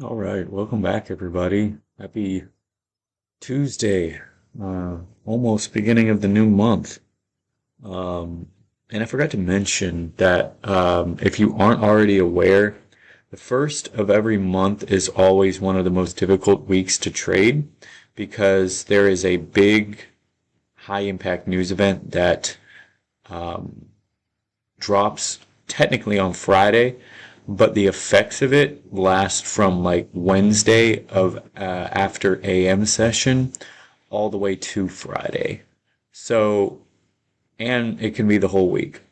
All right, welcome back, everybody. Happy Tuesday, almost beginning of the new month. Um, and I forgot to mention that if you aren't already aware, the first of every month is always one of the most difficult weeks to trade because there is a big, high impact news event that um, drops technically on Friday, but the effects of it last from like Wednesday of after AM session all the way to Friday. So, and it can be the whole week.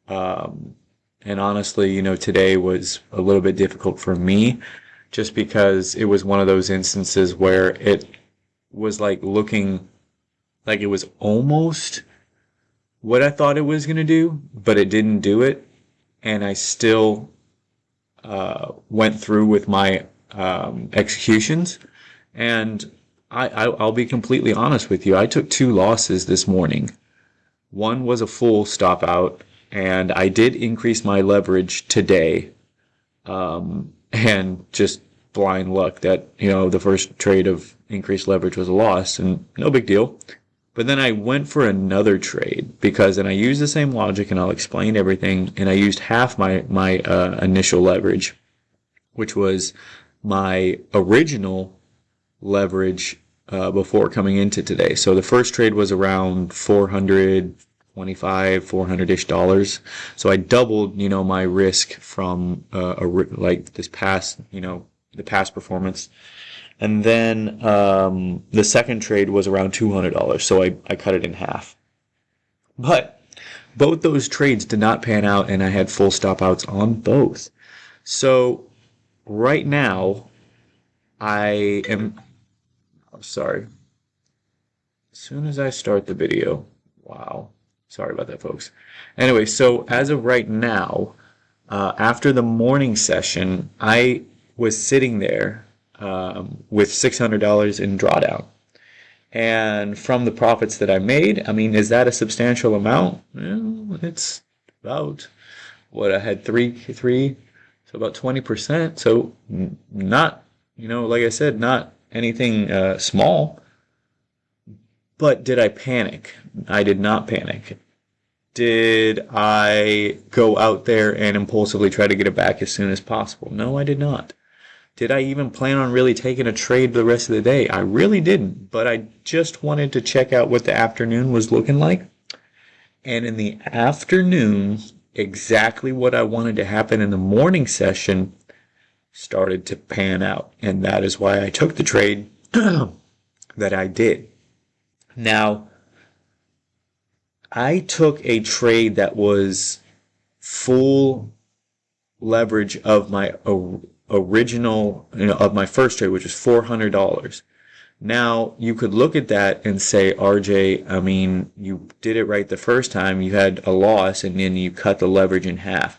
Um, and honestly, today was a little bit difficult for me just because it was one of those instances where it was like looking like it was almost what I thought it was going to do, but it didn't do it. And I still went through with my executions. And I'll be completely honest with you. I took two losses this morning. One was a full stop out, and I did increase my leverage today. And just blind luck that, the first trade of increased leverage was a loss, and no big deal. But then I went for another trade because, and I used the same logic, and I'll explain everything. And I used half my initial leverage, which was my original leverage before coming into today. So the first trade was around 425, 400-ish dollars. So I doubled, my risk from like this past, the past performance. And then the second trade was around $200. So I cut it in half. But both those trades did not pan out, and I had full stop outs on both. So right now, I am, I'm sorry, as soon as I start the video, wow, sorry about that, folks. Anyway, so as of right now, after the morning session, I was sitting there with $600 in drawdown. And from the profits that I made, I mean, is that a substantial amount? Well, it's about what I had three, so about 20%. So not, like I said, not anything small. But did I panic? I did not panic. Did I go out there and impulsively try to get it back as soon as possible? No, I did not. Did I even plan on really taking a trade the rest of the day? I really didn't, but I just wanted to check out what the afternoon was looking like. And in the afternoon, exactly what I wanted to happen in the morning session started to pan out. And that is why I took the trade that I did. Now, I took a trade that was full leverage of my original, of my first trade, which was $400. Now, you could look at that and say, RJ, I mean, you did it right the first time. You had a loss and then you cut the leverage in half.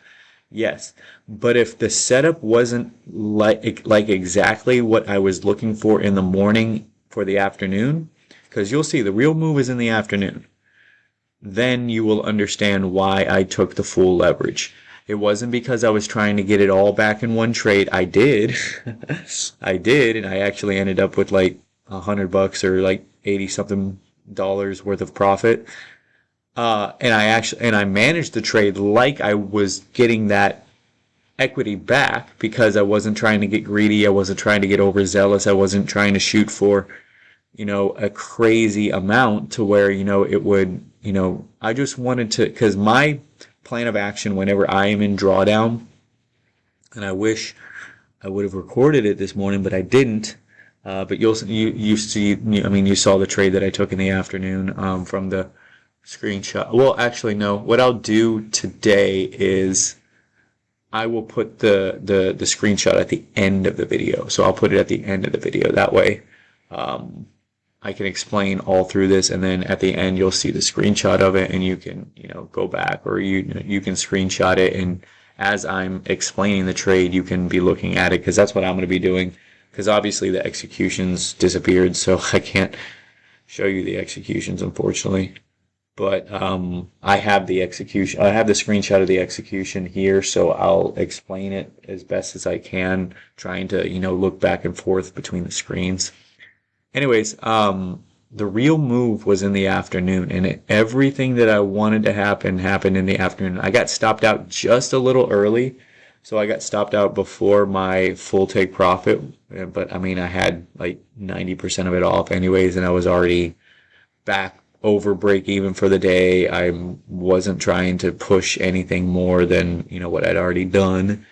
Yes, but if the setup wasn't like exactly what I was looking for in the morning for the afternoon, because you'll see the real move is in the afternoon, then you will understand why I took the full leverage. It wasn't because I was trying to get it all back in one trade. I did. I did, and I actually ended up with like $100 or like 80 something dollars worth of profit. And I managed the trade like I was getting that equity back because I wasn't trying to get greedy. I wasn't trying to get overzealous. I wasn't trying to shoot for, a crazy amount to where, it would, I just wanted to, because my plan of action whenever I am in drawdown, and I wish I would have recorded it this morning, but I didn't. But you see, I mean, you saw the trade that I took in the afternoon from the screenshot. Well, actually, no. What I'll do today is I will put the screenshot at the end of the video. So I'll put it at the end of the video. That way, um, I can explain all through this, and then at the end you'll see the screenshot of it, and you can go back, or you can screenshot it, and as I'm explaining the trade, you can be looking at it because that's what I'm going to be doing. Because obviously the executions disappeared, so I can't show you the executions, unfortunately. but I have the execution. I have the screenshot of the execution here, so I'll explain it as best as I can, trying to, look back and forth between the screens. Anyways, the real move was in the afternoon, and everything that I wanted to happen happened in the afternoon. I got stopped out just a little early, so I got stopped out before my full take profit. But I mean, I had like 90% of it off anyways, and I was already back over break even for the day. I wasn't trying to push anything more than, what I'd already done.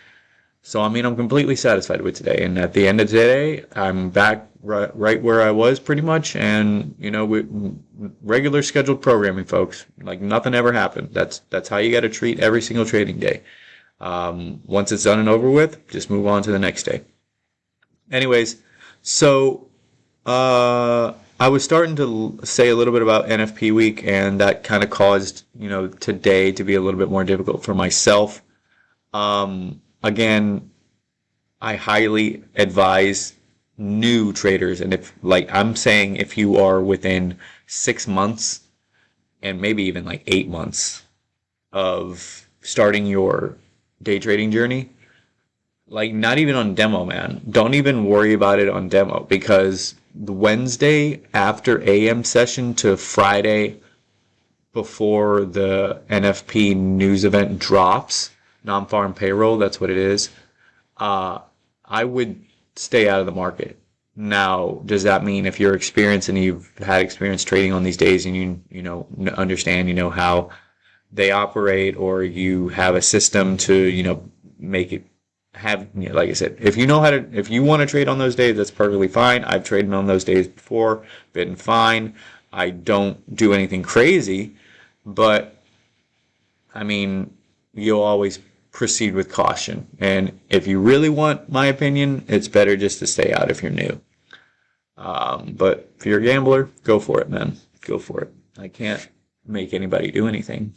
So, I mean, I'm completely satisfied with today. And at the end of today, I'm back right where I was pretty much. And, regular scheduled programming, folks. Like nothing ever happened. That's how you got to treat every single trading day. Once it's done and over with, just move on to the next day. Anyways, so I was starting to say a little bit about NFP week, and that kind of caused, today to be a little bit more difficult for myself. Again, I highly advise new traders, and I'm saying if you are within 6 months and maybe even like 8 months of starting your day trading journey, like not even on demo, man. Don't even worry about it on demo, because the Wednesday after AM session to Friday before the NFP news event drops, non-farm payroll, that's what it is. I would stay out of the market. Now, does that mean if you're experienced and you've had experience trading on these days and understand, how they operate, or you have a system to, make it have, like I said, if you want to trade on those days, that's perfectly fine. I've traded on those days before, been fine. I don't do anything crazy, but I mean, you'll always proceed with caution. And if you really want my opinion, it's better just to stay out if you're new. But if you're a gambler, go for it, man. Go for it. I can't make anybody do anything.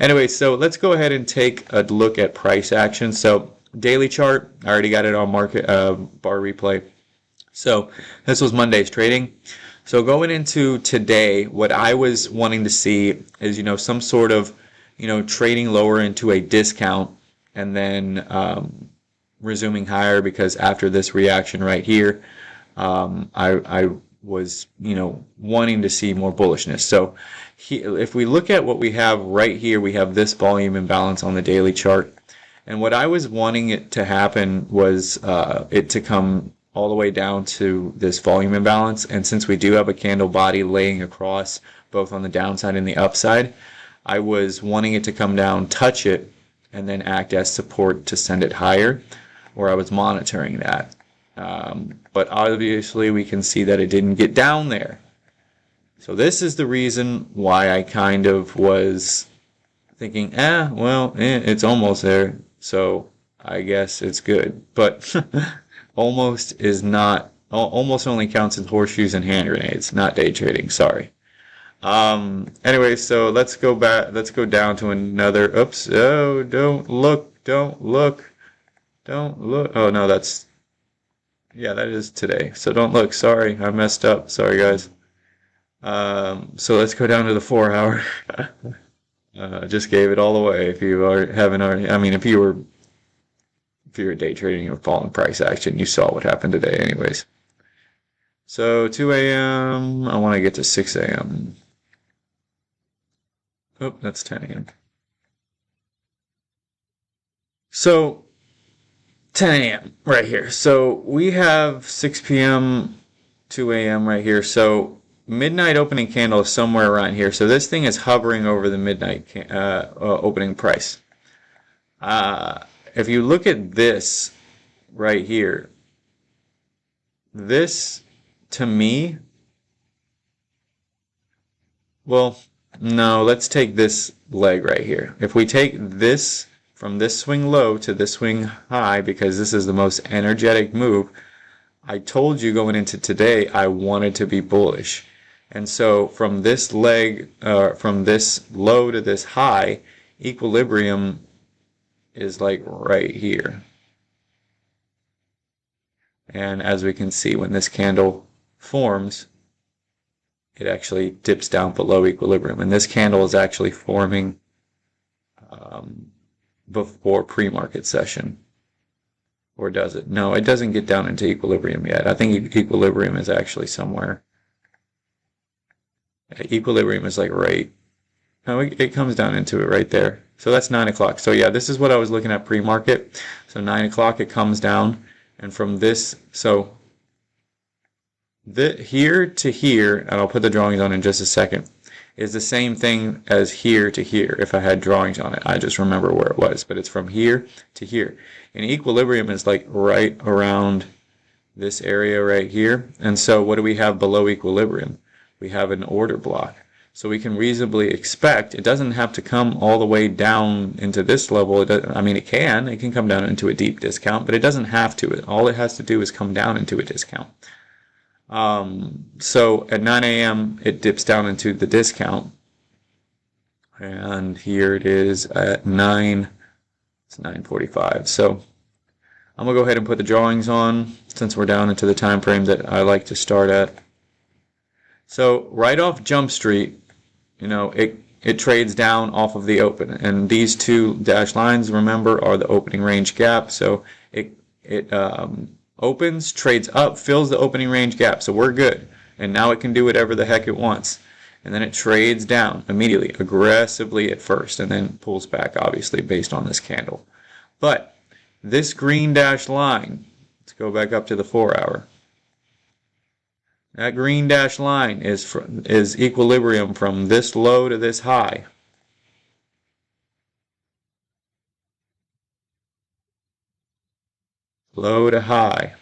Anyway, so let's go ahead and take a look at price action. So daily chart, I already got it on market bar replay. So this was Monday's trading. So going into today, what I was wanting to see is, some sort of, trading lower into a discount, and then resuming higher, because after this reaction right here, I was, wanting to see more bullishness. So if we look at what we have right here, we have this volume imbalance on the daily chart. And what I was wanting it to happen was it to come all the way down to this volume imbalance. And since we do have a candle body laying across both on the downside and the upside, I was wanting it to come down, touch it, and then act as support to send it higher, or I was monitoring that. But obviously we can see that it didn't get down there. So this is the reason why I kind of was thinking, it's almost there, so I guess it's good. But almost is not, almost only counts as horseshoes and hand grenades, not day trading, sorry. Anyway, so let's go down to another, oops, oh, don't look. Oh no, that is today. So don't look, sorry, I messed up, sorry guys. So let's go down to the 4 hour. Just gave it all away. If you haven't already, I mean, if you were day trading or following price action, you saw what happened today anyways. So 2 a.m., I want to get to 6 a.m. Oh, that's 10 a.m. So 10 a.m. right here. So we have 6 p.m., 2 a.m. right here. So midnight opening candle is somewhere around here. So this thing is hovering over the midnight opening price. If you look at this right here, this to me, well, no, let's take this leg right here. If we take this from this swing low to this swing high, because this is the most energetic move, I told you going into today I wanted to be bullish. And so from this leg, from this low to this high, equilibrium is like right here. And as we can see, when this candle forms, it actually dips down below equilibrium. And this candle is actually forming before pre-market session. Or does it? No, it doesn't get down into equilibrium yet. I think equilibrium is actually somewhere. Equilibrium is like right. No, it comes down into it right there. So that's 9 o'clock. So yeah, this is what I was looking at pre-market. So 9 o'clock it comes down. And from this, so here to here, and I'll put the drawings on in just a second, is the same thing as here to here if I had drawings on it. I just remember where it was, but it's from here to here. And equilibrium is like right around this area right here. And so what do we have below equilibrium? We have an order block. So we can reasonably expect, it doesn't have to come all the way down into this level. I mean, it can come down into a deep discount, but it doesn't have to. All it has to do is come down into a discount. So at 9 a.m. it dips down into the discount. And here it is at 9, it's 9:45. So I'm going to go ahead and put the drawings on since we're down into the time frame that I like to start at. So right off Jump Street, it trades down off of the open. And these two dashed lines, remember, are the opening range gap. So it opens, trades up, fills the opening range gap. So we're good. And now it can do whatever the heck it wants. And then it trades down immediately, aggressively at first, and then pulls back, obviously, based on this candle. But this green dashed line, let's go back up to the 4-hour. That green dashed line is equilibrium from this low to this high. Low to high,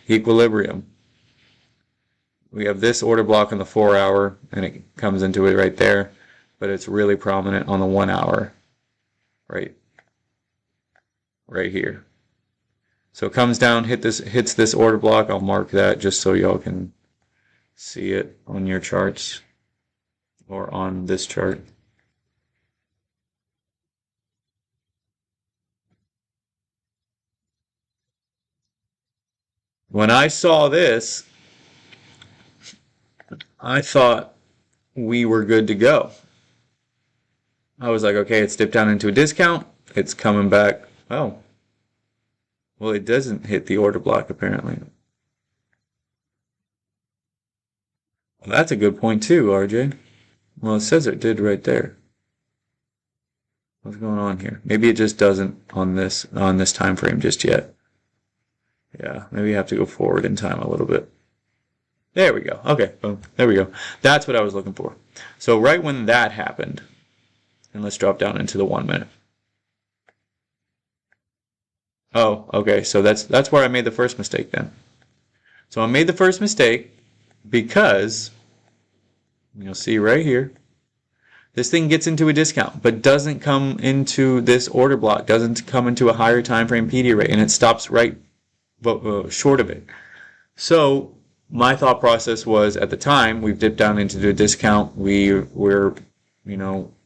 equilibrium. We have this order block on the 4-hour, and it comes into it right there, but it's really prominent on the 1-hour, right here. So it comes down, hits this order block. I'll mark that just so y'all can see it on your charts or on this chart. When I saw this, I thought we were good to go. I was like, okay, it's dipped down into a discount. It's coming back. Oh, well, it doesn't hit the order block apparently. Well, that's a good point too, RJ. Well, it says it did right there. What's going on here? Maybe it just doesn't on this time frame just yet. Yeah, maybe you have to go forward in time a little bit. There we go. Okay, boom. There we go. That's what I was looking for. So right when that happened, and let's drop down into the 1 minute. Oh, okay. So that's where I made the first mistake then. So I made the first mistake because you'll see right here, this thing gets into a discount, but doesn't come into this order block, doesn't come into a higher time frame PD rate, and it stops right short of it. So my thought process was, at the time, we've dipped down into the discount. We're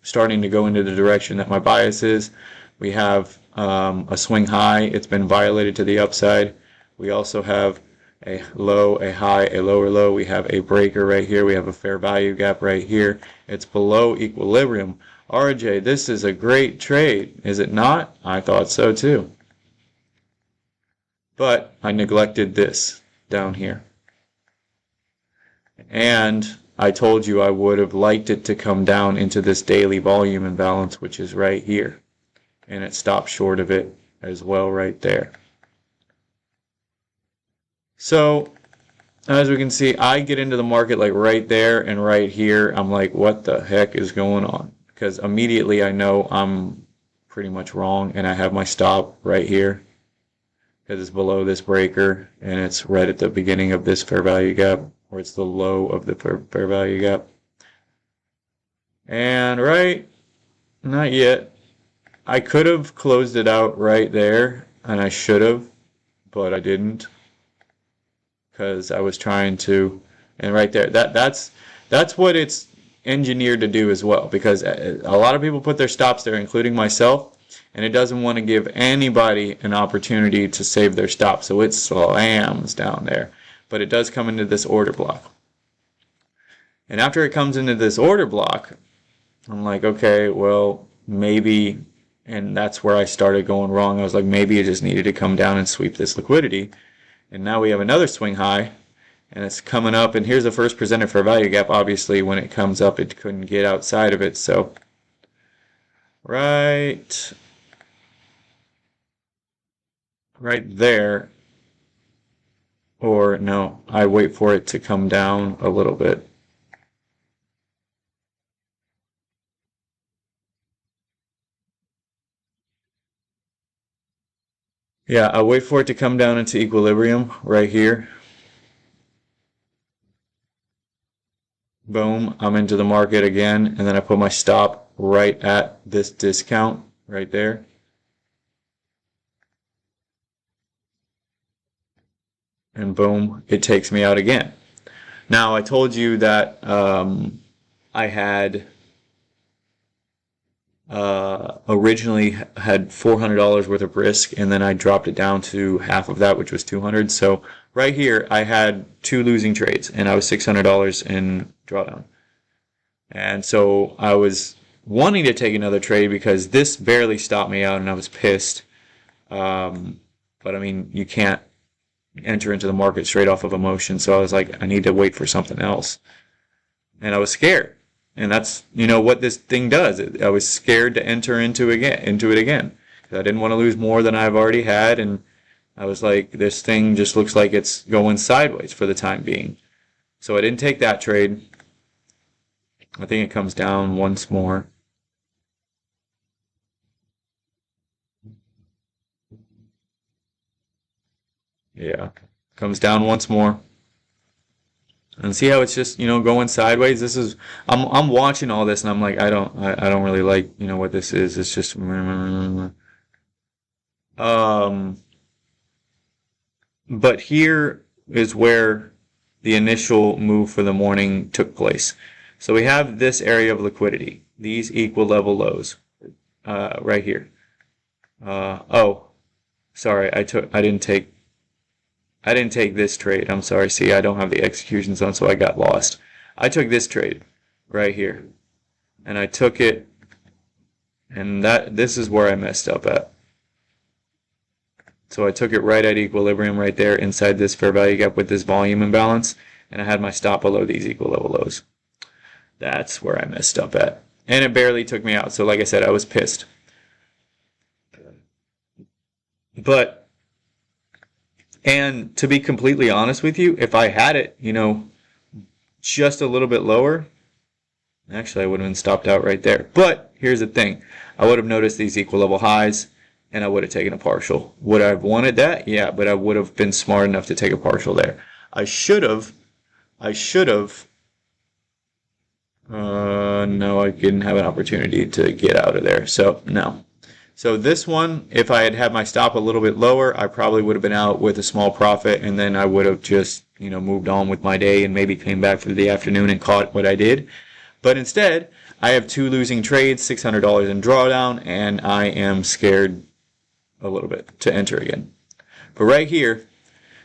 starting to go into the direction that my bias is. We have a swing high. It's been violated to the upside. We also have a low, a high, a lower low. We have a breaker right here. We have a fair value gap right here. It's below equilibrium. RJ, this is a great trade, is it not? I thought so too. But I neglected this down here. And I told you I would have liked it to come down into this daily volume imbalance, which is right here. And it stopped short of it as well right there. So, as we can see, I get into the market like right there and right here. I'm like, what the heck is going on? Because immediately I know I'm pretty much wrong, and I have my stop right here because it's below this breaker, and it's right at the beginning of this fair value gap, or it's the low of the fair value gap. And right, not yet. I could have closed it out right there, and I should have, but I didn't, because I was trying to. And right there, that's what it's engineered to do as well, because a lot of people put their stops there, including myself, and it doesn't want to give anybody an opportunity to save their stop, so it slams down there. But it does come into this order block. And after it comes into this order block, I'm like, okay, well, maybe, and that's where I started going wrong. I was like, maybe it just needed to come down and sweep this liquidity. And now we have another swing high, and it's coming up, and here's the first presented fair value gap. Obviously, when it comes up, it couldn't get outside of it, so right there, or no, I wait for it to come down a little bit. Yeah, I wait for it to come down into equilibrium right here. Boom, I'm into the market again, and then I put my stop right at this discount right there. And boom, it takes me out again. Now, I told you that I had originally had $400 worth of risk, and then I dropped it down to half of that, which was $200. So right here, I had two losing trades, and I was $600 in drawdown. And so I was wanting to take another trade because this barely stopped me out, and I was pissed. But I mean, you can't enter into the market straight off of emotion. So I was like, I need to wait for something else. And I was scared. And that's, what this thing does. I was scared to enter into it again. I didn't want to lose more than I've already had. And I was like, this thing just looks like it's going sideways for the time being. So I didn't take that trade. I think it comes down once more. Yeah, comes down once more. And see how it's just, going sideways. This is I'm watching all this, and I'm like, I don't really like, what this is. It's just but here is where the initial move for the morning took place. So we have this area of liquidity, these equal level lows, right here. Oh, sorry, I didn't take this trade. I'm sorry. See, I don't have the executions on, so I got lost. I took this trade right here, and I took it, and this is where I messed up at. So I took it right at equilibrium right there inside this fair value gap with this volume imbalance, and I had my stop below these equal level lows. That's where I messed up at. And it barely took me out. So like I said, I was pissed. And to be completely honest with you, if I had it, just a little bit lower, actually I would have been stopped out right there. But here's the thing. I would have noticed these equal level highs, and I would have taken a partial. Would I have wanted that? Yeah, but I would have been smart enough to take a partial there. I should have. No, I didn't have an opportunity to get out of there. So, no. So this one, if I had had my stop a little bit lower, I probably would have been out with a small profit, and then I would have just, moved on with my day and maybe came back for the afternoon and caught what I did. But instead, I have two losing trades, $600 in drawdown, and I am scared a little bit to enter again. But right here,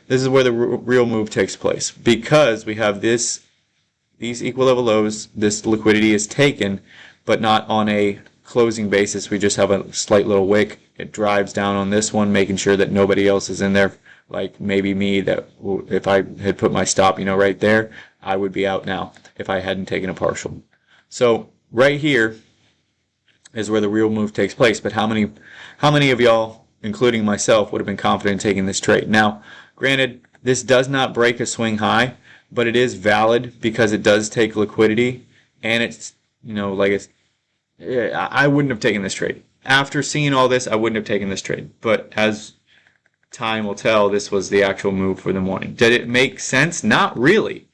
this is where the real move takes place, because we have these equal level lows. This liquidity is taken, but not on a closing basis. We just have a slight little wick. It drives down on this one, making sure that nobody else is in there, like maybe me, that if I had put my stop, right there, I would be out now if I hadn't taken a partial. So right here is where the real move takes place. But how many of y'all, including myself, would have been confident in taking this trade? Now, granted, this does not break a swing high, but it is valid because it does take liquidity, and it's, I wouldn't have taken this trade. After seeing all this, I wouldn't have taken this trade. But as time will tell, this was the actual move for the morning. Did it make sense? Not really.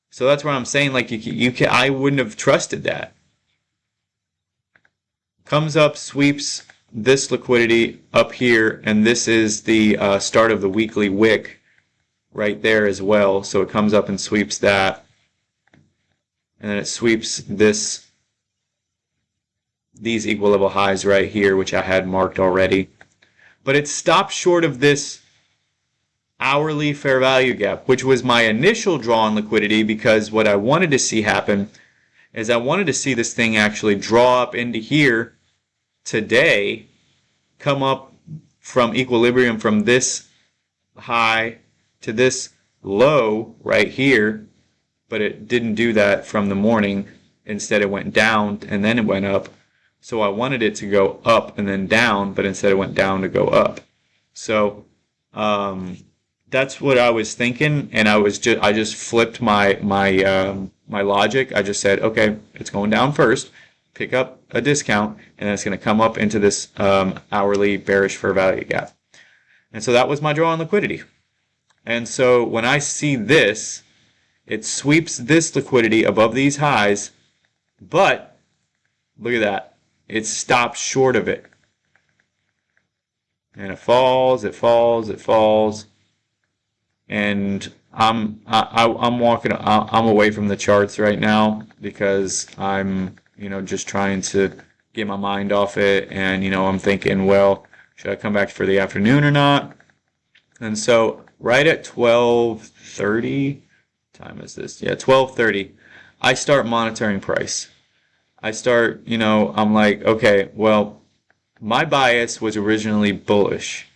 So that's what I'm saying. Like, I wouldn't have trusted that. Comes up, sweeps this liquidity up here, and this is the start of the weekly wick right there as well. So it comes up and sweeps that, and then it sweeps these equal level highs right here, which I had marked already. But it stopped short of this hourly fair value gap, which was my initial draw on liquidity, because what I wanted to see happen is I wanted to see this thing actually draw up into here today, come up from equilibrium from this high to this low right here, but it didn't do that from the morning. Instead it went down and then it went up. So I wanted it to go up and then down, but instead it went down to go up. So that's what I was thinking, and I just flipped my logic. I just said, okay, it's going down first, pick up a discount, and then it's going to come up into this hourly bearish fair value gap. And so that was my draw on liquidity. And so when I see this, it sweeps this liquidity above these highs, but look at that. It stops short of it. And it falls, it falls, it falls. And I'm away from the charts right now because I'm, just trying to get my mind off it. And, I'm thinking, well, should I come back for the afternoon or not? And so right at 12:30, time is this? Yeah, 12:30, I start monitoring price. I start, I'm like, okay, well, my bias was originally bullish.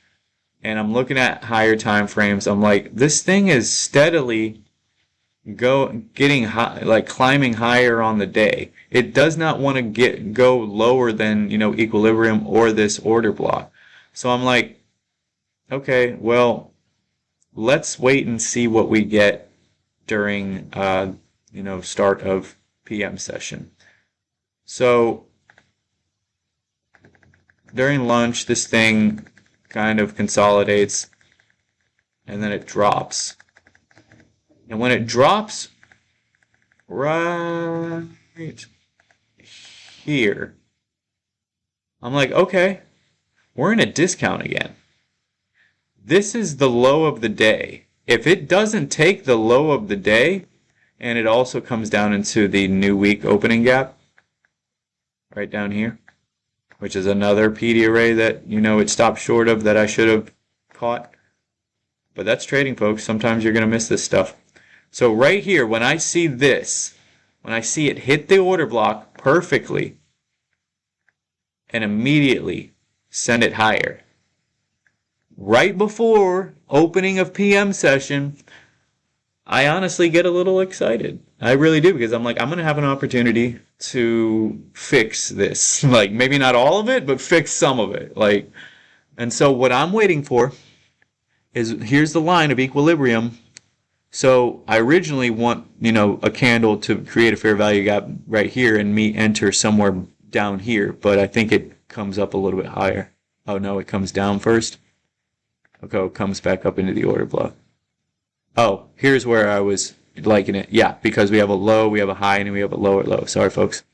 And I'm looking at higher time frames. I'm like, this thing is steadily getting high, like climbing higher on the day. It does not want to go lower than, equilibrium or this order block. So I'm like, okay, well, let's wait and see what we get during, start of PM session. So during lunch, this thing kind of consolidates and then it drops. And when it drops right here, I'm like, okay, we're in a discount again. This is the low of the day. If it doesn't take the low of the day, and it also comes down into the new week opening gap, right down here, which is another PD array that, it stopped short of that I should have caught. But that's trading, folks. Sometimes you're going to miss this stuff. So right here, when I see this, when I see it hit the order block perfectly and immediately send it higher, right before opening of PM session, I honestly get a little excited. I really do, because I'm like, I'm going to have an opportunity to fix this. Like, maybe not all of it, but fix some of it. And so what I'm waiting for is, here's the line of equilibrium. So I originally want, a candle to create a fair value gap right here and me enter somewhere down here, but I think it comes up a little bit higher. Oh no, it comes down first. Okay, it comes back up into the order block. Oh, here's where I was liking it. Yeah, because we have a low, we have a high, and we have a lower low. Sorry, folks.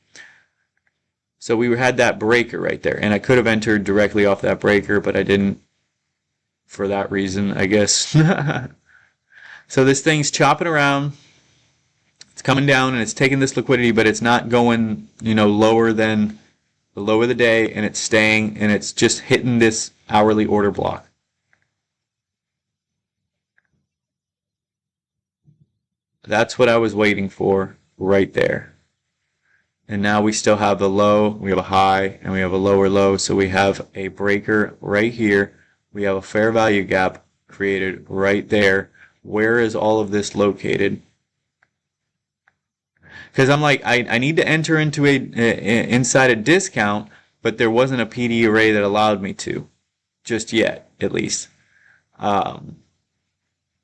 So we had that breaker right there, and I could have entered directly off that breaker, but I didn't for that reason, I guess. So this thing's chopping around. It's coming down, and it's taking this liquidity, but it's not going, lower than the low of the day, and it's staying, and it's just hitting this hourly order block. That's what I was waiting for right there. And now we still have the low, we have a high, and we have a lower low. So we have a breaker right here. We have a fair value gap created right there. Where is all of this located? Because I'm like, I need to enter into inside a discount, but there wasn't a PD array that allowed me to, just yet, at least.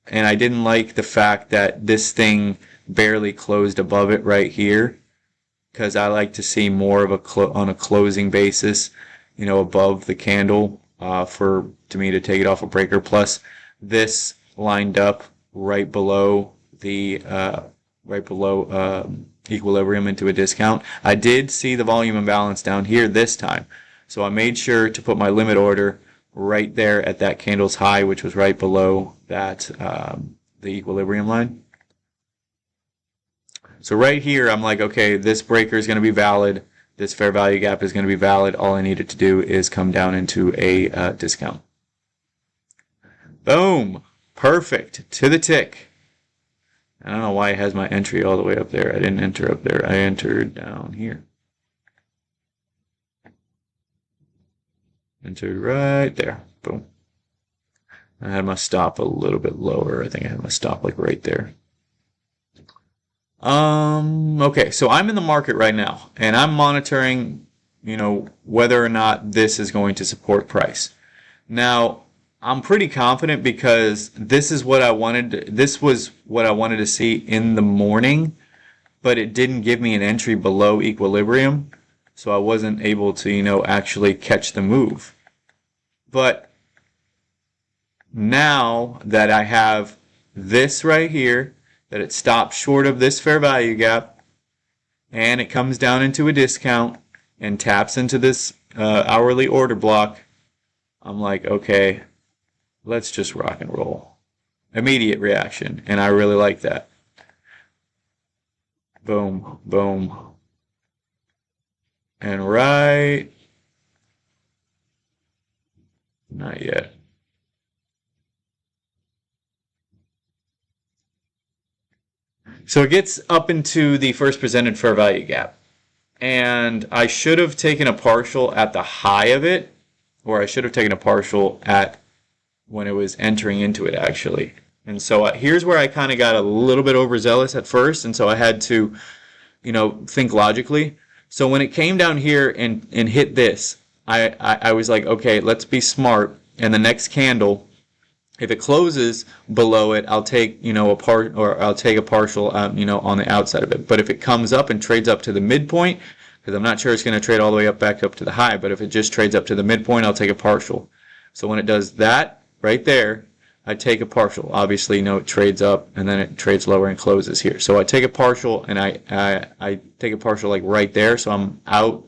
And I didn't like the fact that this thing barely closed above it right here, because I like to see more of on a closing basis, above the candle to me to take it off a breaker. Plus, this lined up right below the equilibrium into a discount. I did see the volume imbalance down here this time, so I made sure to put my limit order right there at that candle's high, which was right below that the equilibrium line. So right here, I'm like, okay, this breaker is going to be valid. This fair value gap is going to be valid. All I needed to do is come down into a discount. Boom. Perfect. To the tick. I don't know why it has my entry all the way up there. I didn't enter up there. I entered down here. Entered right there. Boom. I had my stop a little bit lower. I think I had my stop like right there. Okay, so I'm in the market right now, and I'm monitoring, whether or not this is going to support price. Now, I'm pretty confident because this was what I wanted to see in the morning, but it didn't give me an entry below equilibrium, so I wasn't able to, actually catch the move. But now that I have this right here, that it stops short of this fair value gap, and it comes down into a discount and taps into this hourly order block, I'm like, okay, let's just rock and roll. Immediate reaction, and I really like that. Boom, boom. And right, not yet. So it gets up into the first presented fair value gap. And I should have taken a partial at the high of it, or I should have taken a partial at when it was entering into it, actually. And so here's where I kind of got a little bit overzealous at first, and so I had to, think logically. So when it came down here and hit this, I was like, okay, let's be smart. And the next candle, if it closes below it, I'll take I'll take a partial on the outside of it. But if it comes up and trades up to the midpoint, because I'm not sure it's going to trade all the way back up to the high, but if it just trades up to the midpoint, I'll take a partial. So when it does that right there, I take a partial. Obviously, it trades up and then it trades lower and closes here. So I take a partial, and I take a partial like right there. So I'm out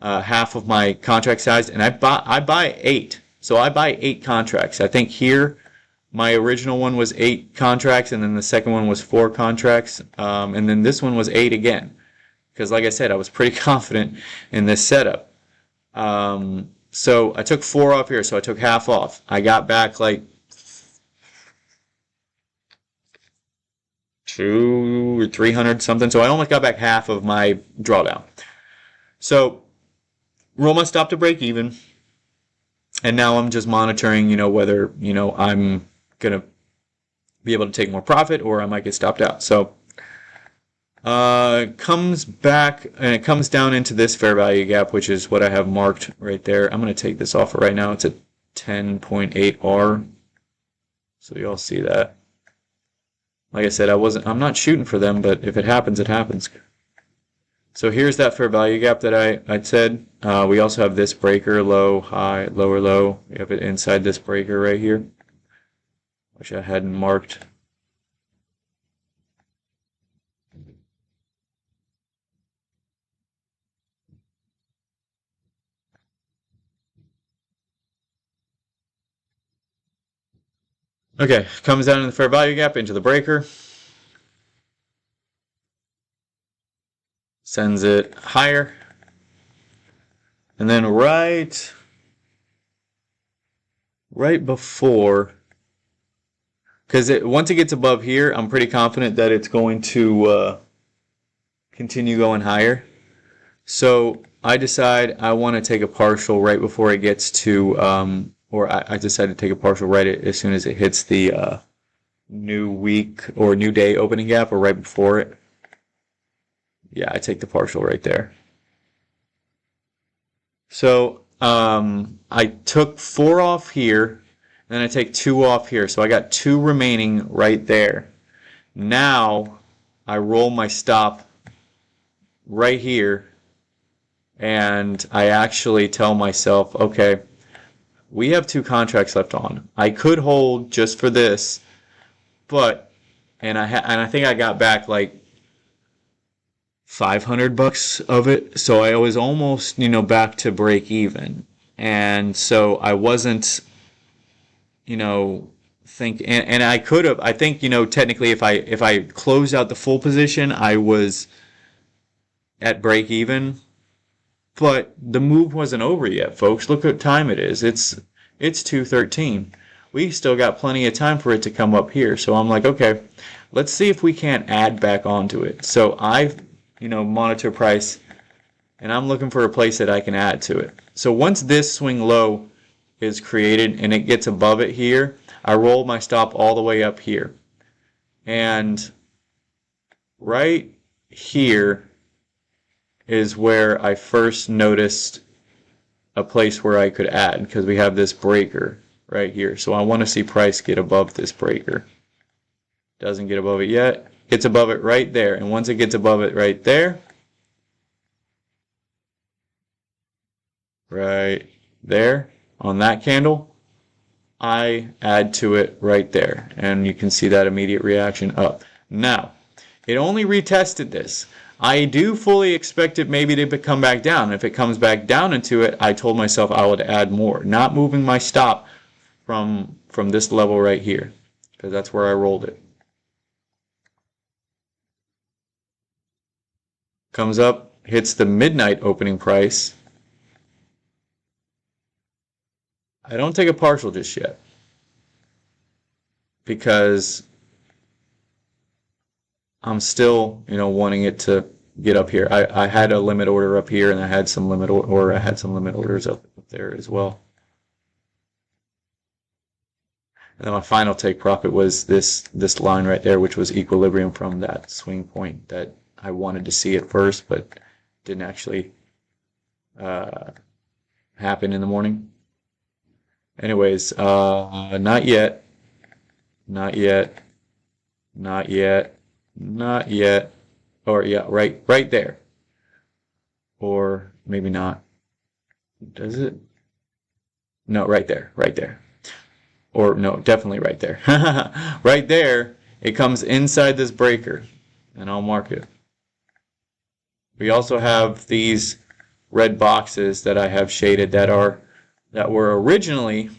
half of my contract size, and I buy 8. So I buy 8 contracts. I think here my original one was 8 contracts, and then the second one was 4 contracts, and then this one was 8 again. Because like I said, I was pretty confident in this setup. So I took 4 off here, so I took half off. I got back like 200 or 300 something, so I almost got back half of my drawdown. So roll my stop to break even. And now I'm just monitoring, whether, I'm going to be able to take more profit or I might get stopped out. So it comes back and it comes down into this fair value gap, which is what I have marked right there. I'm going to take this off right now. It's a 10.8 R. So you all see that. Like I said, I'm not shooting for them, but if it happens, it happens. So here's that fair value gap that I said. We also have this breaker, low, high, lower, low. We have it inside this breaker right here, which I hadn't marked. Okay, comes down in the fair value gap into the breaker. Sends it higher. And then right before, because once it gets above here, I'm pretty confident that it's going to continue going higher. So I decide I want to take a partial right before it gets to, or I decide to take a partial right as soon as it hits the new week or new day opening gap, or right before it. Yeah, I take the partial right there. So I took 4 off here, and then I take 2 off here. So I got 2 remaining right there. Now I roll my stop right here, and I actually tell myself, okay, we have 2 contracts left on. I could hold just for this, but and I think I got back like $500 of it, so I was almost back to break even, and so I wasn't and I could have, I think technically if I closed out the full position, I was at break even, but the move wasn't over yet, folks. Look what time it is. It's 2:13. we still got plenty of time for it to come up here. So I'm like, okay, let's see if we can't add back onto it. So I, monitor price, and I'm looking for a place that I can add to it. So once this swing low is created and it gets above it here, I roll my stop all the way up here. And right here is where I first noticed a place where I could add, because we have this breaker right here. So I want to see price get above this breaker. Doesn't get above it yet. Gets above it right there. And once it gets above it right there, on that candle, I add to it right there. And you can see that immediate reaction up. Now, it only retested this. I do fully expect it maybe to come back down. If it comes back down into it, I told myself I would add more. Not moving my stop from this level right here, because that's where I rolled it. Comes up, hits the midnight opening price. I don't take a partial just yet, because I'm still, wanting it to get up here. I had a limit order up here, and I had some limit orders up there as well. And then my final take profit was this line right there, which was equilibrium from that swing point that I wanted to see at first, but didn't actually happen in the morning. Anyways, not yet, not yet, not yet, not yet. Or yeah, right there. Or maybe not. Does it? No, right there, right there. Or no, definitely right there. Right there, it comes inside this breaker, and I'll mark it. We also have these red boxes that I have shaded that were originally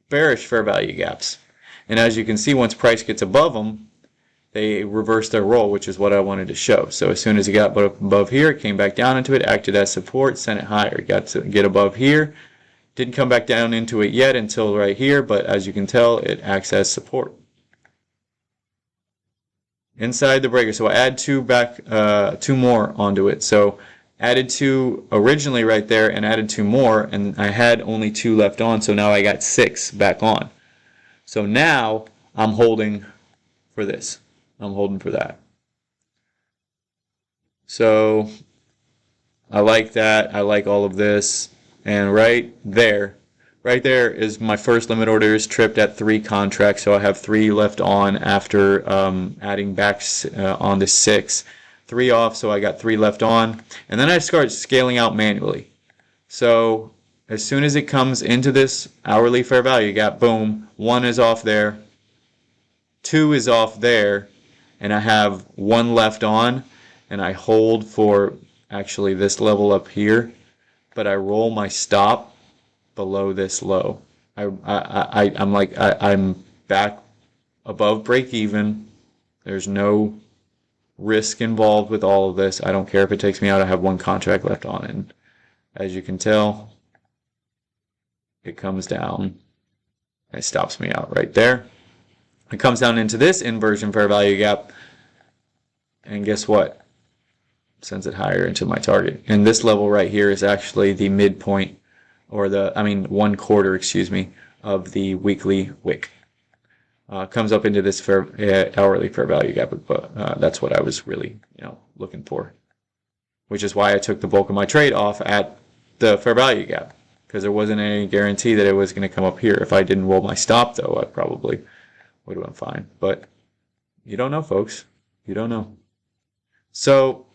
bearish fair value gaps. And as you can see, once price gets above them, they reverse their roll, which is what I wanted to show. So as soon as it got above here, it came back down into it, acted as support, sent it higher. It got to get above here. Didn't come back down into it yet until right here, but as you can tell, it acts as support. Inside the breaker, so I add two more onto it. So added two originally right there and added two more, and I had only two left on, so now I got 6 back on. So now I'm holding for this. I'm holding for that. So I like that. I like all of this. And right there is my first limit order is tripped at 3 contracts. So I have 3 left on after adding back on the 6. 3 off, so I got 3 left on. And then I start scaling out manually. So as soon as it comes into this hourly fair value gap, boom, 1 is off there, 2 is off there, and I have 1 left on, and I hold for actually this level up here, but I roll my stop below this low. I'm back above break even. There's no risk involved with all of this. I don't care if it takes me out. I have 1 contract left on, and as you can tell, it comes down. It stops me out right there. It comes down into this inversion fair value gap, and guess what? Sends it higher into my target. And this level right here is actually the midpoint, or 1 quarter, of the weekly wick. Comes up into this hourly fair value gap, but that's what I was really, looking for. Which is why I took the bulk of my trade off at the fair value gap, because there wasn't any guarantee that it was going to come up here. If I didn't roll my stop, though, I probably would have been fine. But you don't know, folks. You don't know. So,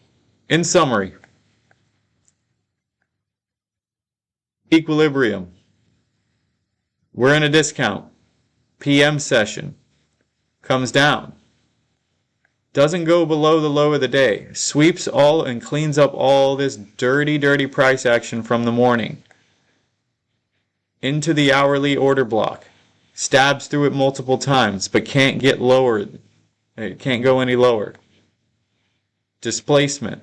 in summary, equilibrium. We're in a discount. PM session. Comes down. Doesn't go below the low of the day. Sweeps all and cleans up all this dirty, dirty price action from the morning into the hourly order block. Stabs through it multiple times, but can't get lower. It can't go any lower. Displacement.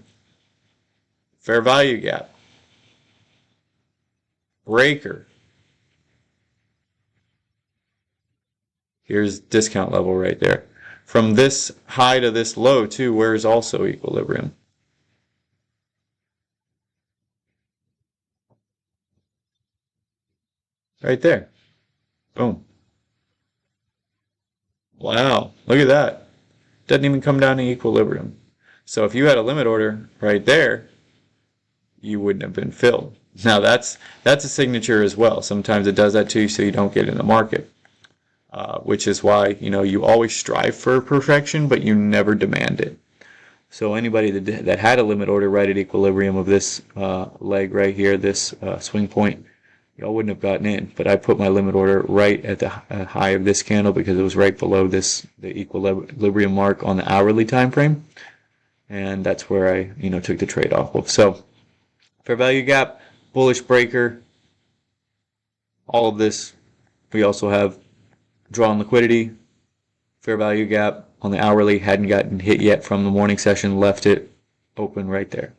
Fair value gap. Breaker. Here's discount level right there. From this high to this low too, where's also equilibrium? Right there. Boom. Wow. Look at that. Doesn't even come down to equilibrium. So if you had a limit order right there, you wouldn't have been filled. Now that's a signature as well. Sometimes it does that to you so you don't get in the market. Which is why, you always strive for perfection, but you never demand it. So anybody that had a limit order right at equilibrium of this leg right here, this swing point, y'all wouldn't have gotten in. But I put my limit order right at the high of this candle because it was right below the equilibrium mark on the hourly time frame, and that's where I took the trade off of. So fair value gap, bullish breaker, all of this. We also have drawn liquidity, fair value gap on the hourly, hadn't gotten hit yet from the morning session, left it open right there.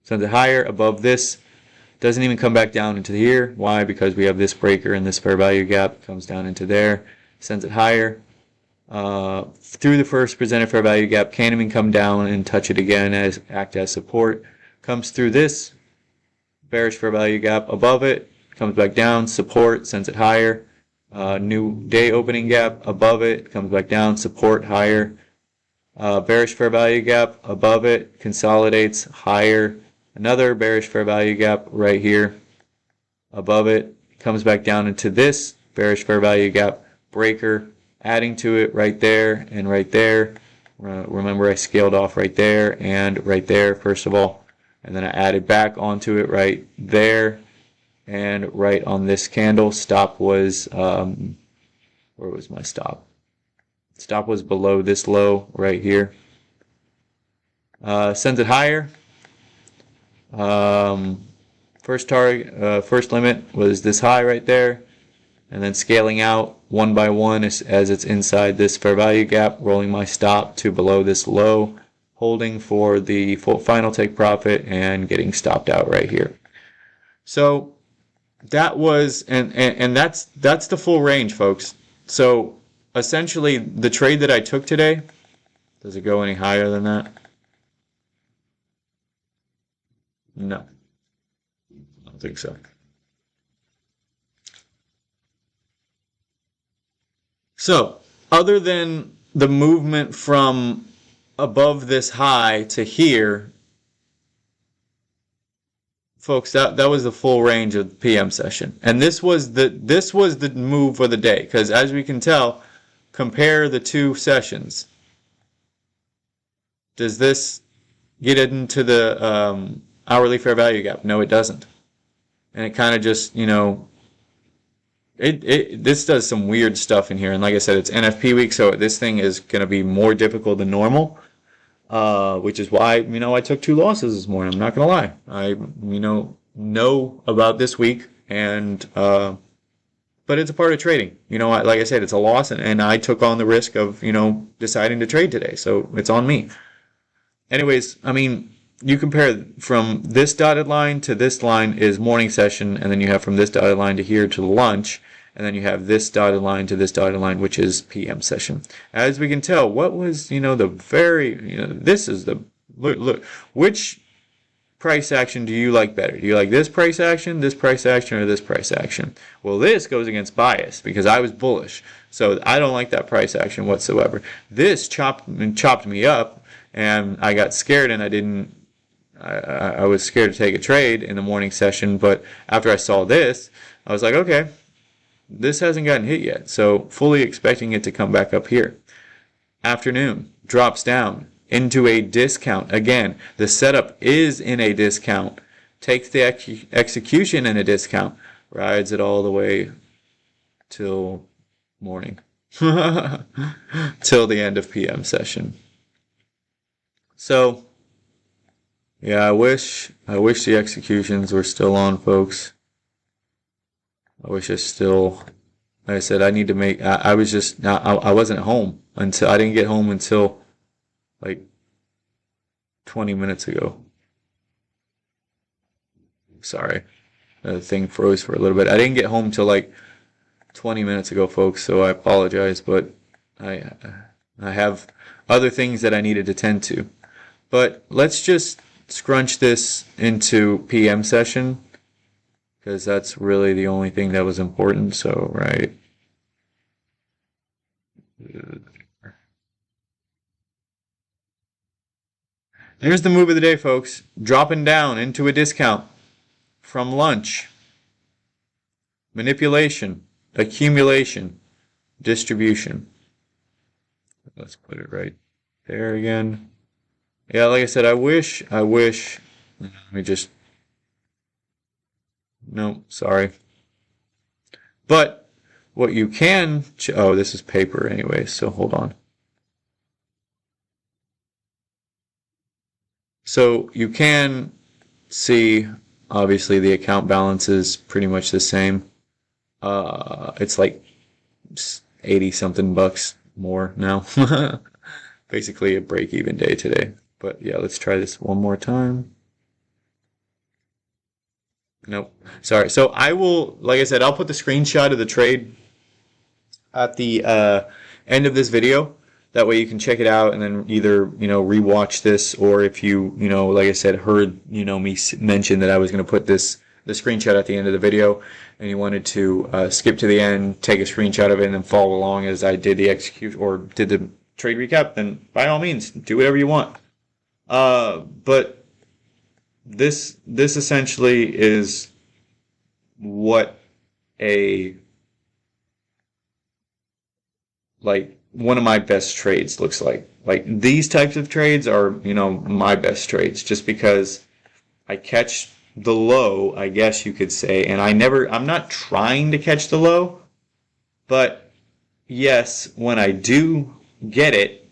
Sends it higher above this, doesn't even come back down into here. Why? Because we have this breaker and this fair value gap comes down into there, sends it higher. Through the first presented fair value gap, can't even come down and touch it again as act as support. Comes through this bearish fair value gap above it, comes back down, support, sends it higher. New day opening gap above it, comes back down, support higher. Bearish fair value gap above it, consolidates higher. Another bearish fair value gap right here above it, comes back down into this bearish fair value gap breaker, adding to it right there and right there. Remember I scaled off right there and right there first of all, and then I added back onto it right there and right on this candle. Stop was, where was my stop? Stop was below this low right here. Sends it higher. First target, first limit was this high right there, and then scaling out one by one as it's inside this fair value gap, rolling my stop to below this low, holding for the final take profit and getting stopped out right here. So that was, and that's the full range, folks. So essentially the trade that I took today, does it go any higher than that? No, I don't think so. So other than the movement from above this high to here, folks, that was the full range of the PM session, and this was the move for the day, because as we can tell, compare the two sessions. Does this get into the hourly fair value gap? No, it doesn't, and it kind of just this does some weird stuff in here, and like I said, it's NFP week, so this thing is going to be more difficult than normal. Which is why I took 2 losses this morning. I'm not gonna lie. I know about this week, and but it's a part of trading. Like I said, it's a loss, and I took on the risk of deciding to trade today, so it's on me. Anyways, you compare from this dotted line to this line is morning session, and then you have from this dotted line to here to lunch, and then you have this dotted line to this dotted line, which is PM session. As we can tell, what was, the very, this is the, look, which price action do you like better? Do you like this price action, or this price action? Well, this goes against bias because I was bullish, so I don't like that price action whatsoever. This chopped me up, and I got scared, and I was scared to take a trade in the morning session, but after I saw this, I was like, okay, this hasn't gotten hit yet, so fully expecting it to come back up here. Afternoon, drops down into a discount. Again, the setup is in a discount. Takes the execution in a discount. Rides it all the way till morning. Till the end of PM session. So, yeah, I wish the executions were still on, folks. I wish like I said, I need to make, I wasn't home until, I didn't get home until like 20 minutes ago. Sorry, the thing froze for a little bit. I didn't get home till like 20 minutes ago, folks, so I apologize, but I I have other things that I needed to tend to. But let's just scrunch this into PM session because that's really the only thing that was important. So, right. Here's the move of the day, folks. Dropping down into a discount from lunch. Manipulation, accumulation, distribution. Let's put it right there again. Yeah, like I said, I wish, let me just, no, sorry. But what you can, oh, this is paper anyway, so hold on. So you can see, obviously, the account balance is pretty much the same. It's like 80 something bucks more now. Basically a break-even day today. But yeah, let's try this one more time. Nope. Sorry. So I will, like I said, I'll put the screenshot of the trade at the end of this video. That way you can check it out and then either, rewatch this, or if you, like I said, heard, me mention that I was going to put the screenshot at the end of the video and you wanted to skip to the end, take a screenshot of it and then follow along as I did the execute or did the trade recap, then by all means, do whatever you want. But this essentially is what one of my best trades looks like. Like these types of trades are, my best trades just because I catch the low, I guess you could say, and I'm not trying to catch the low, but yes, when I do get it,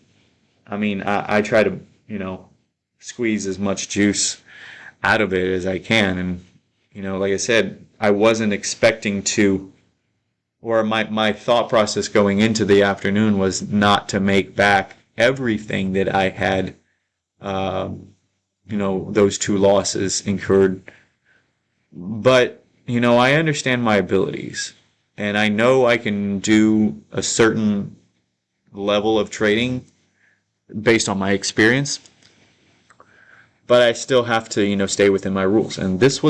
I mean, I try to, squeeze as much juice out of it as I can. And, like I said, I wasn't expecting to, or my thought process going into the afternoon was not to make back everything that I had, those two losses incurred. But, I understand my abilities. And I know I can do a certain level of trading based on my experience. But I still have to, stay within my rules. And that's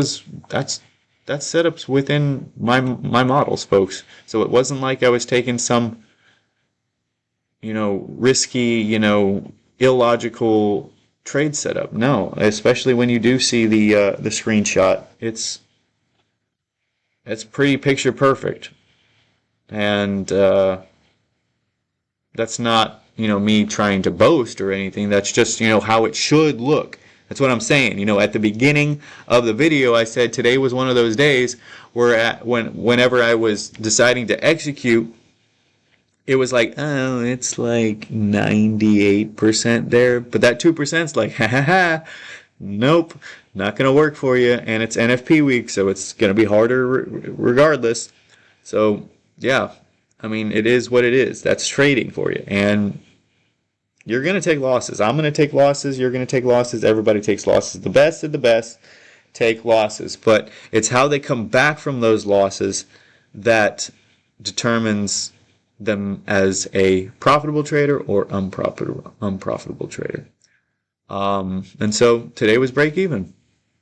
setup's within my models, folks. So it wasn't like I was taking some, risky, illogical trade setup. No, especially when you do see the screenshot, it's pretty picture perfect. And that's not, me trying to boast or anything. That's just, how it should look. That's what I'm saying. At the beginning of the video, I said today was one of those days where whenever I was deciding to execute, it was like, oh, it's like 98% there. But that 2% is like, ha ha ha, nope, not going to work for you. And it's NFP week, so it's going to be harder regardless. So, yeah, I mean, it is what it is. That's trading for you. And you're going to take losses. I'm going to take losses. You're going to take losses. Everybody takes losses. The best of the best take losses. But it's how they come back from those losses that determines them as a profitable trader or unprofitable trader. And so today was break even.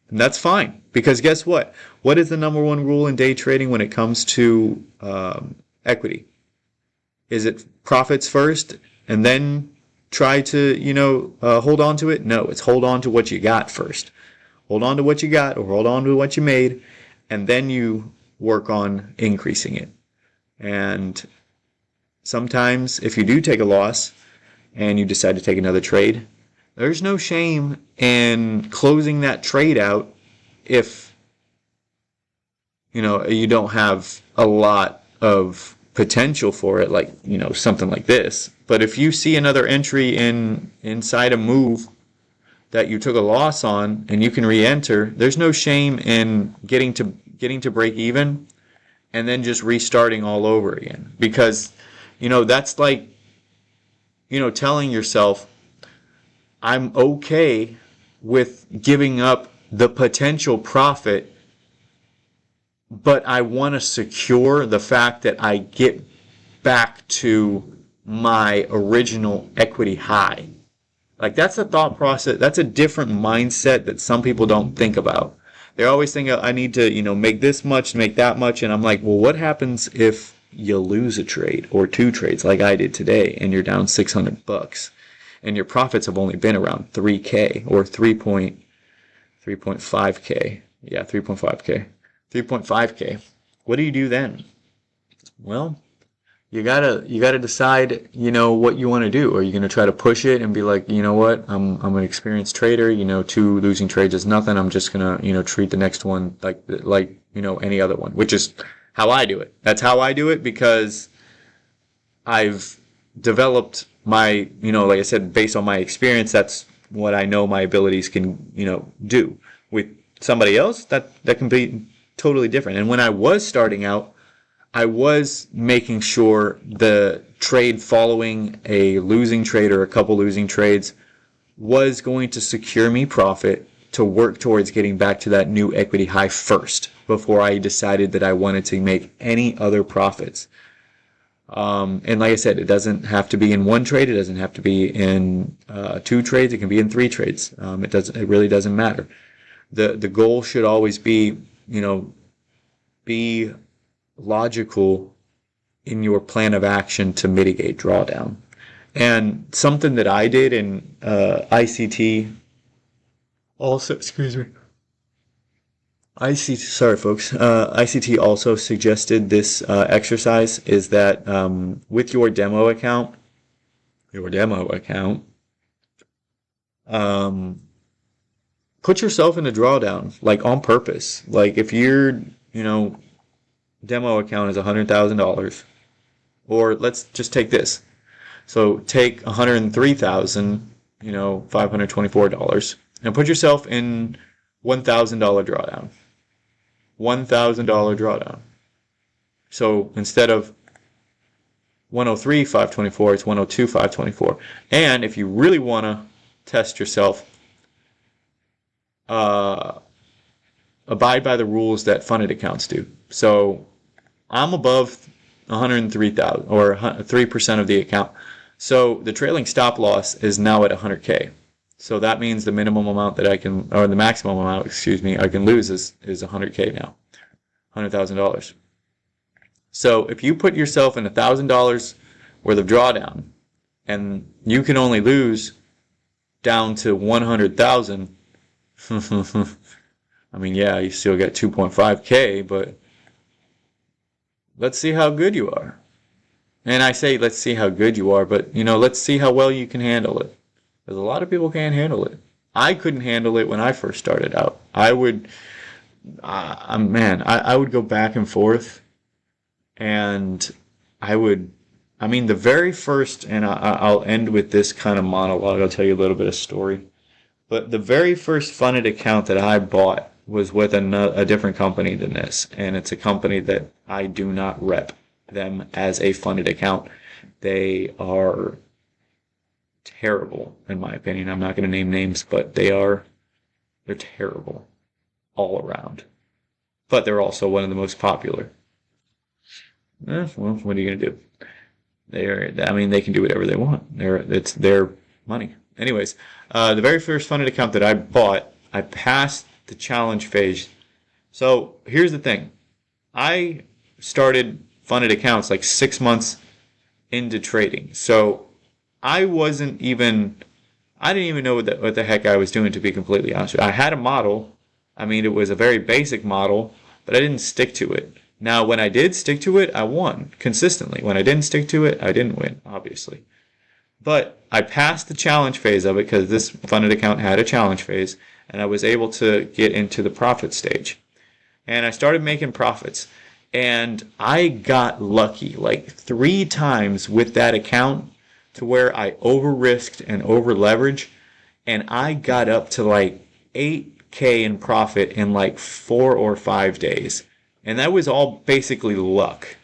And that's fine. Because guess what? What is the number one rule in day trading when it comes to equity? Is it profits first and then try to, hold on to it? No, it's hold on to what you got first. Hold on to what you got or hold on to what you made, and then you work on increasing it. And sometimes if you do take a loss and you decide to take another trade, there's no shame in closing that trade out if, you don't have a lot of potential for it, like, something like this. But if you see another entry inside a move that you took a loss on and you can re-enter, there's no shame in getting to break even and then just restarting all over again. Because, that's like, telling yourself, I'm okay with giving up the potential profit but I want to secure the fact that I get back to my original equity high. Like that's a thought process. That's a different mindset that some people don't think about. They're always thinking, I need to, make this much, make that much. And I'm like, well, what happens if you lose a trade or two trades like I did today and you're down $600 and your profits have only been around 3K or 3.5K. Yeah, 3.5K. 3.5K. What do you do then? Well, you gotta decide, what you want to do. Are you gonna try to push it and be like, you know what, I'm an experienced trader, two losing trades is nothing. I'm just gonna, treat the next one like any other one, which is how I do it. That's how I do it because I've developed my, like I said, based on my experience, that's what I know my abilities can, do. With somebody else, that can be totally different. And when I was starting out, I was making sure the trade following a losing trade or a couple losing trades was going to secure me profit to work towards getting back to that new equity high first before I decided that I wanted to make any other profits. And like I said, it doesn't have to be in one trade. It doesn't have to be in two trades. It can be in three trades. It really doesn't matter. The goal should always be, be logical in your plan of action to mitigate drawdown. And something that I did in ICT also, excuse me, ICT, sorry folks, ICT also suggested this exercise is that with your demo account, put yourself in a drawdown, like on purpose. Like if your, demo account is $100,000, or let's just take this. So take $103,524 and put yourself in $1,000 drawdown. $1,000 drawdown. So instead of 103,524, it's 102,524. And if you really want to test yourself, abide by the rules that funded accounts do. So I'm above 103,000 or 3% of the account. So the trailing stop loss is now at 100K. So that means the minimum amount that I can, or the maximum amount, I can lose is 100K now, $100,000. So if you put yourself in $1,000 worth of drawdown, and you can only lose down to 100,000, I mean, yeah, you still get 2.5K, but let's see how good you are. And I say let's see how good you are, but let's see how well you can handle it. Because a lot of people can't handle it. I couldn't handle it when I first started out. I would go back and forth, and the very first, and I'll end with this kind of monologue. I'll tell you a little bit of story. But the very first funded account that I bought was with a different company than this. And it's a company that I do not rep them as a funded account. They are terrible, in my opinion. I'm not going to name names, but they're terrible all around. But they're also one of the most popular. Well, what are you going to do? They can do whatever they want. It's their money. Anyways, the very first funded account that I bought, I passed the challenge phase. So here's the thing. I started funded accounts like 6 months into trading. So I didn't even know what the heck I was doing, to be completely honest with you. I had a model. It was a very basic model, but I didn't stick to it. Now, when I did stick to it, I won consistently. When I didn't stick to it, I didn't win, obviously. But I passed the challenge phase of it because this funded account had a challenge phase, and I was able to get into the profit stage. And I started making profits. And I got lucky like 3 times with that account to where I over-risked and over-leveraged, and I got up to like 8K in profit in like 4 or 5 days. And that was all basically luck.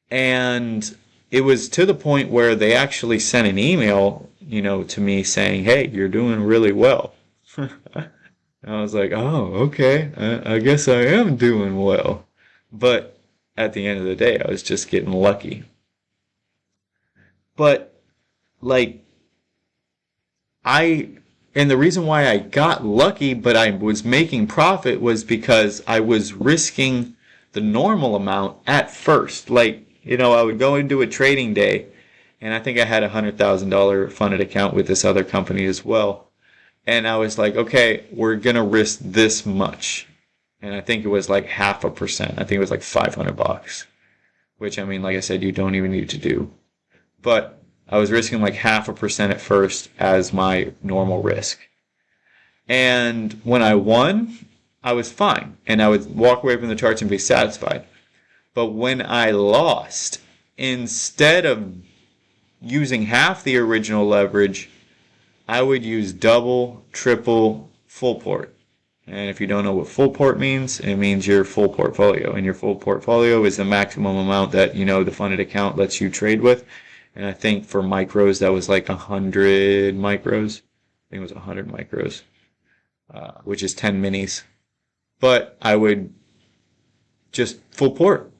And it was to the point where they actually sent an email, to me saying, hey, you're doing really well. And I was like, oh, okay, I guess I am doing well. But at the end of the day, I was just getting lucky. But like I and the reason why I got lucky but I was making profit was because I was risking the normal amount at first. Like, I would go into a trading day and I think I had $100,000 funded account with this other company as well. And I was like, okay, we're gonna risk this much. And I think it was like 0.5%. I think it was like $500, which I mean, like I said, you don't even need to do. But I was risking like 0.5% at first as my normal risk. And when I won, I was fine. And I would walk away from the charts and be satisfied. But when I lost, instead of using half the original leverage, I would use double, triple, full port. And if you don't know what full port means, it means your full portfolio. And your full portfolio is the maximum amount that, the funded account lets you trade with. And I think for micros, that was like 100 micros. I think it was 100 micros, which is 10 minis. But I would just full port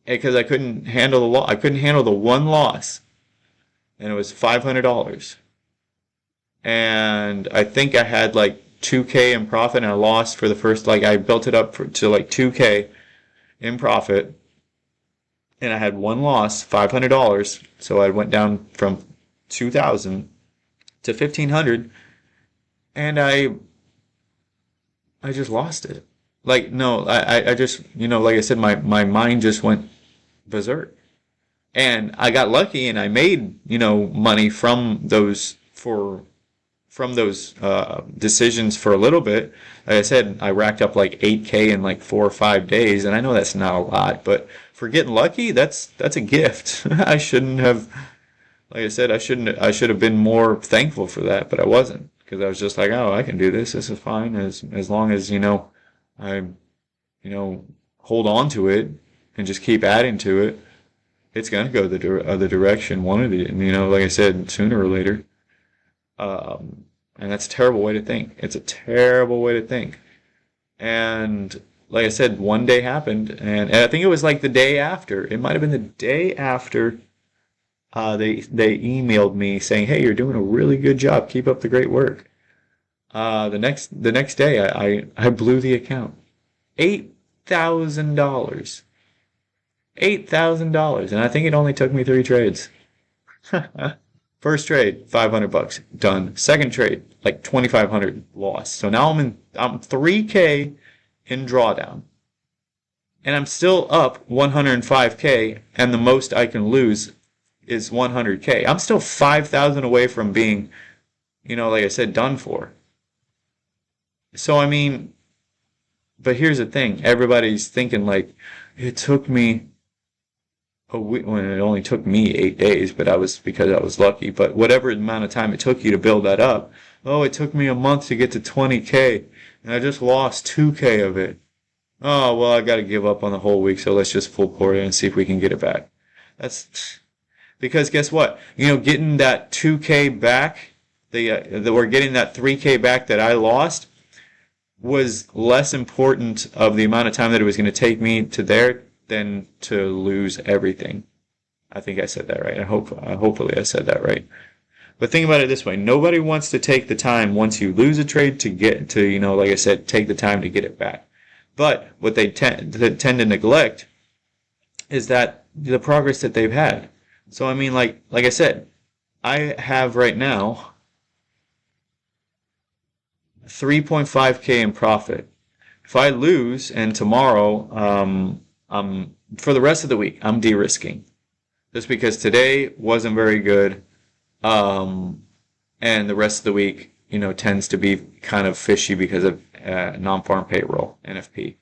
because I couldn't handle the loss. I couldn't handle the one loss, and it was $500. And I think I had like 2K in profit, and I lost for the first, like I built it up to like 2K in profit, and I had one loss, $500. So I went down from 2,000 to 1,500, and I just lost it. Like no, I just like I said, my mind just went berserk, and I got lucky, and I made money from those decisions for a little bit. Like I said, I racked up like 8K in like 4 or 5 days, and I know that's not a lot, but for getting lucky, that's a gift. I shouldn't have, like I said, I should have been more thankful for that, but I wasn't because I was just like, oh, I can do this. This is fine as long as I hold on to it and just keep adding to it. It's gonna go the other direction, one of the, like I said, sooner or later. And that's a terrible way to think. It's a terrible way to think. And like I said, one day happened, and I think it was like the day after. It might have been the day after they emailed me saying, "Hey, you're doing a really good job. Keep up the great work." The next day, I blew the account. $8,000. $8,000, and I think it only took me 3 trades. First trade, $500, done. Second trade, like 2,500, lost. So now I'm 3K in drawdown, and I'm still up 105K, and the most I can lose is 100K. I'm still 5,000 away from being, like I said, done for. So I mean, but here's the thing: everybody's thinking like, it took me a week. When it only took me 8 days, but because I was lucky. But whatever amount of time it took you to build that up, oh, it took me a month to get to 20K, and I just lost 2K of it. Oh well, I got to give up on the whole week, so let's just full port it and see if we can get it back. That's because guess what? Getting that 2K back, we're getting that 3K back that I lost was less important of the amount of time that it was going to take me to there than to lose everything. I think I said that right. Hopefully I said that right. But think about it this way: nobody wants to take the time once you lose a trade to get to, like I said, take the time to get it back. But what they tend to neglect is that the progress that they've had. So I mean, like I said, I have right now 3.5K in profit. If I lose and tomorrow, for the rest of the week, I'm de-risking. Just because today wasn't very good, and the rest of the week, tends to be kind of fishy because of non-farm payroll, NFP.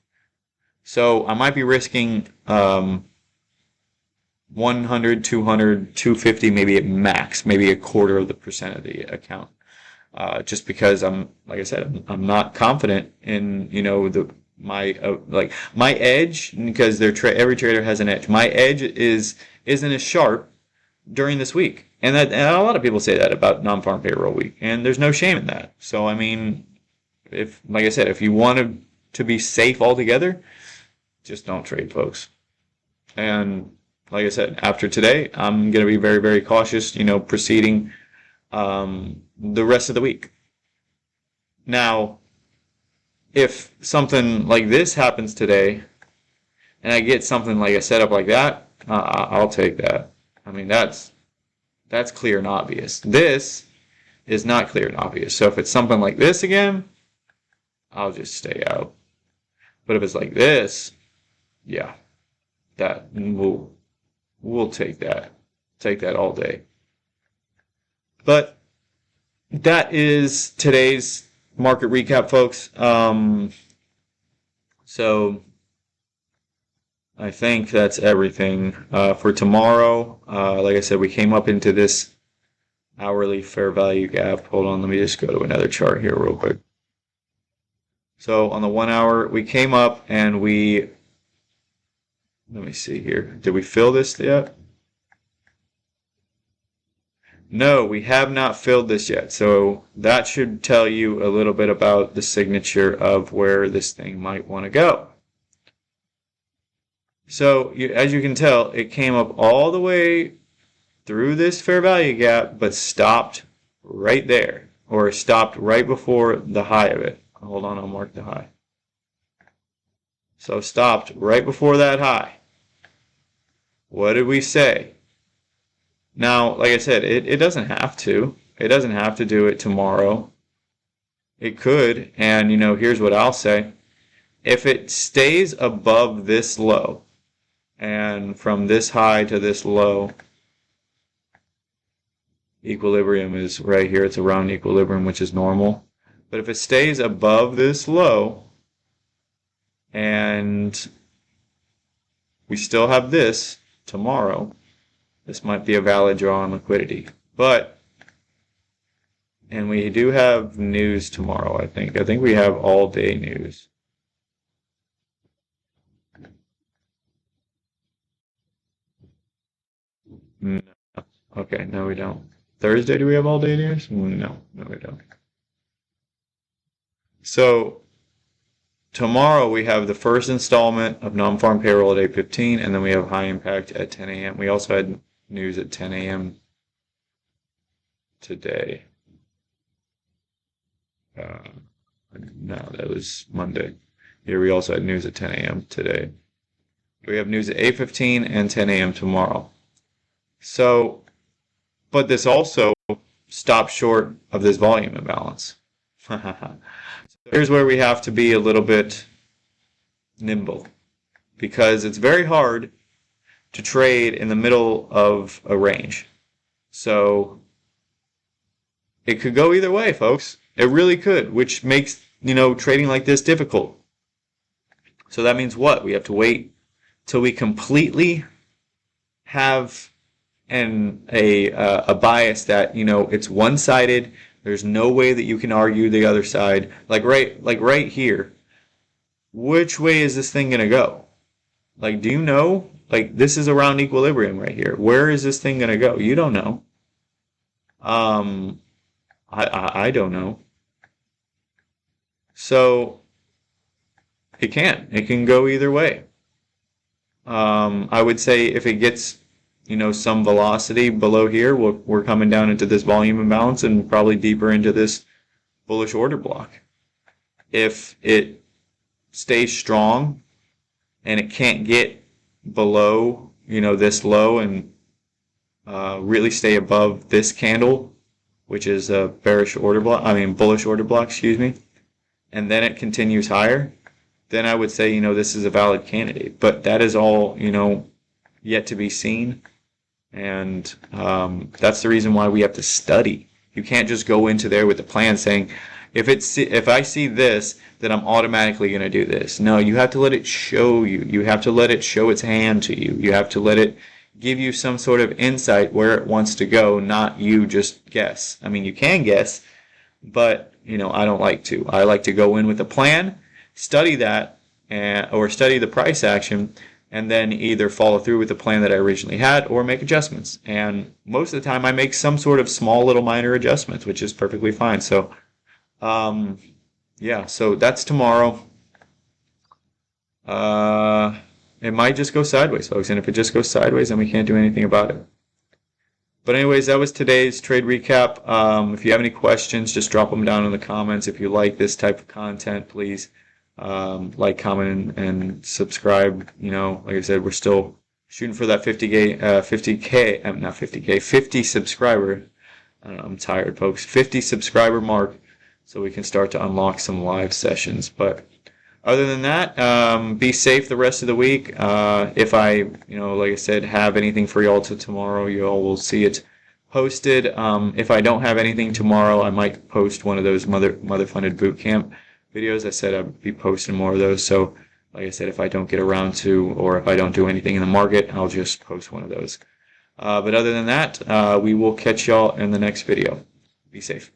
So I might be risking 100, 200, 250, maybe at max, maybe 1/4% of the account. Just because like I said, I'm not confident in my edge, because every trader has an edge. My edge isn't as sharp during this week, and a lot of people say that about non-farm payroll week, and there's no shame in that. So I mean, If, like I said, if you want to be safe altogether, just don't trade, folks. And like I said, after today, I'm going to be very, very cautious, proceeding the rest of the week. Now, if something like this happens today, and I get something like a setup like that, I'll take that. I mean, that's clear and obvious. This is not clear and obvious. So if it's something like this again, I'll just stay out. But if it's like this, yeah, that we'll take that. Take that all day. But that is today's market recap, folks. So I think that's everything for tomorrow. Like I said, we came up into this hourly fair value gap. Hold on, let me just go to another chart here real quick. So on the 1 hour, we came up and let me see here. Did we fill this yet? No, we have not filled this yet. So that should tell you a little bit about the signature of where this thing might want to go. So as you can tell, it came up all the way through this fair value gap, but stopped right there, or stopped right before the high of it. Hold on, I'll mark the high. So stopped right before that high. What did we say? Now, like I said, it doesn't have to. It doesn't have to do it tomorrow. It could, and here's what I'll say. If it stays above this low, and from this high to this low, equilibrium is right here. It's around equilibrium, which is normal. But if it stays above this low, and we still have this tomorrow, this might be a valid draw on liquidity. And we do have news tomorrow, I think. I think we have all day news. No. Okay, no we don't. Thursday, do we have all day news? No, we don't. So tomorrow we have the first installment of non-farm payroll at 8:15, and then we have high impact at 10 a.m. We also had news at 10 a.m. today. No, that was Monday. Here we also had news at 10 a.m. today. We have news at 8:15 and 10 a.m. tomorrow. So, but this also stopped short of this volume imbalance. So here's where we have to be a little bit nimble, because it's very hard to trade in the middle of a range. So it could go either way, folks. It really could, which makes, trading like this difficult. So that means what? We have to wait till we completely have a bias that, it's one-sided. There's no way that you can argue the other side. Like right here. Which way is this thing going to go? Like, do you know? Like, this is around equilibrium right here. Where is this thing going to go? You don't know. I don't know. So it can go either way. I would say if it gets some velocity below here, we're coming down into this volume imbalance and probably deeper into this bullish order block. If it stays strong and it can't get below this low and really stay above this candle, which is a bullish order block, excuse me, and then it continues higher, then I would say this is a valid candidate. But that is all yet to be seen, and that's the reason why we have to study. You can't just go into there with a plan saying, if I see this, then I'm automatically going to do this. No, you have to let it show you. You have to let it show its hand to you. You have to let it give you some sort of insight where it wants to go, not you just guess. I mean, you can guess, but I don't like to. I like to go in with a plan, study that, or study the price action, and then either follow through with the plan that I originally had or make adjustments. And most of the time I make some sort of small little minor adjustments, which is perfectly fine. So yeah, so that's tomorrow. It might just go sideways, folks, and if it just goes sideways, then we can't do anything about it. But anyways, that was today's trade recap. If you have any questions, just drop them down in the comments. If you like this type of content, please like, comment, and subscribe. You know, like I said, we're still shooting for that 50K, not 50K, 50 subscriber. I don't know, I'm tired, folks. 50 subscriber mark, so we can start to unlock some live sessions. But other than that, be safe the rest of the week. If I, like I said, have anything for y'all to tomorrow, you all will see it posted. If I don't have anything tomorrow, I might post one of those mother funded boot camp videos. I said I'd be posting more of those. So, like I said, if I don't get around to, or if I don't do anything in the market, I'll just post one of those. But other than that, we will catch y'all in the next video. Be safe.